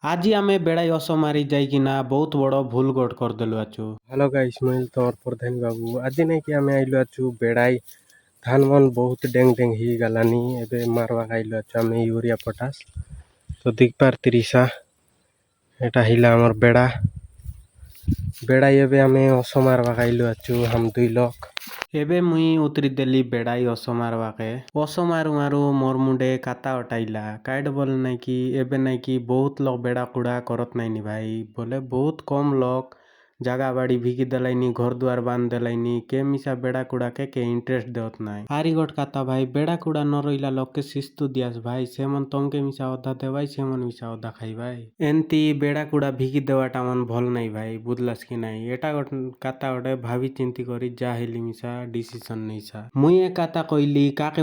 ଆଜି ଆମେ ବେড়ାଇ ଅସ ମାରି ଯାଇକିନା ବହୁତ ବଡ଼ ଭୁଲ ଗୋଟ କରିଦେଲୁ ଆଛୁ। ହ୍ୟାଲୋ ଗାଇସ୍ ମୁଇଁ ତମର ପ୍ରଧାନ ବାବୁ ଆଜି ନାଇକି ଆମେ ଆଇଲୁ ଅଛୁ ବେড়ାଇ ଧାନ ମନ ବହୁତ ଡେଙ୍ଗ ଡେଙ୍ଗ ହେଇଗଲାନି ଏବେ ମାରବା ଆଇଲୁ ଅଛୁ ଆମେ ୟୁରିଆ ପଟାସ ତ ଦିଗବାର ତିରିଶା ଏଟା ହେଇଲା ଆମର ବେড়ାଇ ଏବେ ଆମେ ଅସ ମାରବା ଆଇଲୁ ଅଛୁ हम 2 लोग। ଏବେ ମୁଇଁ ଉତରି ଦେଲି ବେড়ାଇ ଅସ ମାରବାକେ। ଅସ ମାରୁ ମାରୁ ମୋର ମୁଣ୍ଡେ କାତା ଅଟାଇଲା କାଇଟ ବୋଲେ ନାଇଁ କି ଏବେ ନାଇଁ କି ବହୁତ ଲୋକ ବେড়ା କୁଡ଼ା କରତ ନାଇଁନି ଭାଇ ବୋଲେ ବହୁତ କମ ଲୋକ ଜାଗା ବାଡ଼ି ভিকি দেলাইনি ঘর দুয়ার বান্ধ দেলাইনি কে মিশা বেড়া কুড়াকে কে ইন্টারেস্ট দেওত নাই হারি গোট কাতা ভাই বেড়া কুড়া ন রইলা লোককে শিস্তু দিয়াস ভাই সেমন তংকে মিশা অধা দেবাই সেমন মিশা অধা খাই ভাই এনতি বেড়া কুড়া ভিকি দেওয়াটা মন ভাল নাই ভাই বুঝলাস কি নাই এটা গোট কাতা গোটে ভাবি চিন্তি করি যা হেলি মিশা ডিসিশন নেইছা মুই এ কাতা কইলি কাকে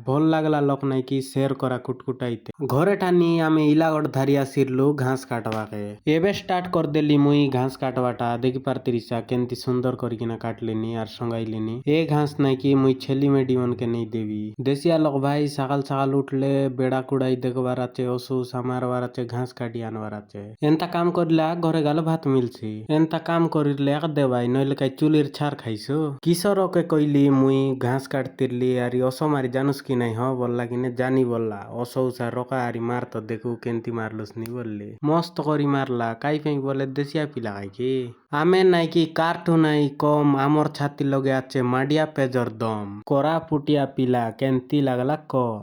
ভাল লাগলা লোক নাই কি শেয়ার করা কুটকুটাইতে ঘরে ঠানি আমি ইলা গোট ধারিয়া সিরলু ঘাস কাটবাকে এবে স্টার্ট করদেলি মুই ঘাস কাটবাটা দেখি পারতিরিসা কেনতি সুন্দর করিকিনা কাটলিনি আর সঙ্গাইলিনি এ ঘাস নাকি মুই ছেলি মেডি মনকে নেই দেবি দেশিয়া লোক ভাই সকাল সকাল উঠলে বেড়া কুড়াই দেখবার আছে ওসু সামারবার আছে ঘাস কাটি আনবার আছে এনতা কাম করলা ঘরে গেল ভাত মিলছি এনতা কাম করিলে এক দেবাই নইলে কাই চুলির ছাড় খাইছো কিশোরকে কইলি মুই ঘাস কাটতিরলি আর অসমারি জানুস কি নাই হ বললা কিনে জানি বললা অসৌসা রকা আরি মার তো দেখু কেনতি মারলুস নি বললি মস্ত করি মারলা কাই ফাই বলে দেশিয়া পিলা কি ଆମେ ନାଇକି କାର୍ଠୁ ନାଇଁ କମ୍ ଆମର ଛାତି ଲଗେ আছে ମାଡିଆ ପେଜର ଦମ କରା ପୁଟିଆ ପିଲା କେନ୍ତି ଲାଗଲା କ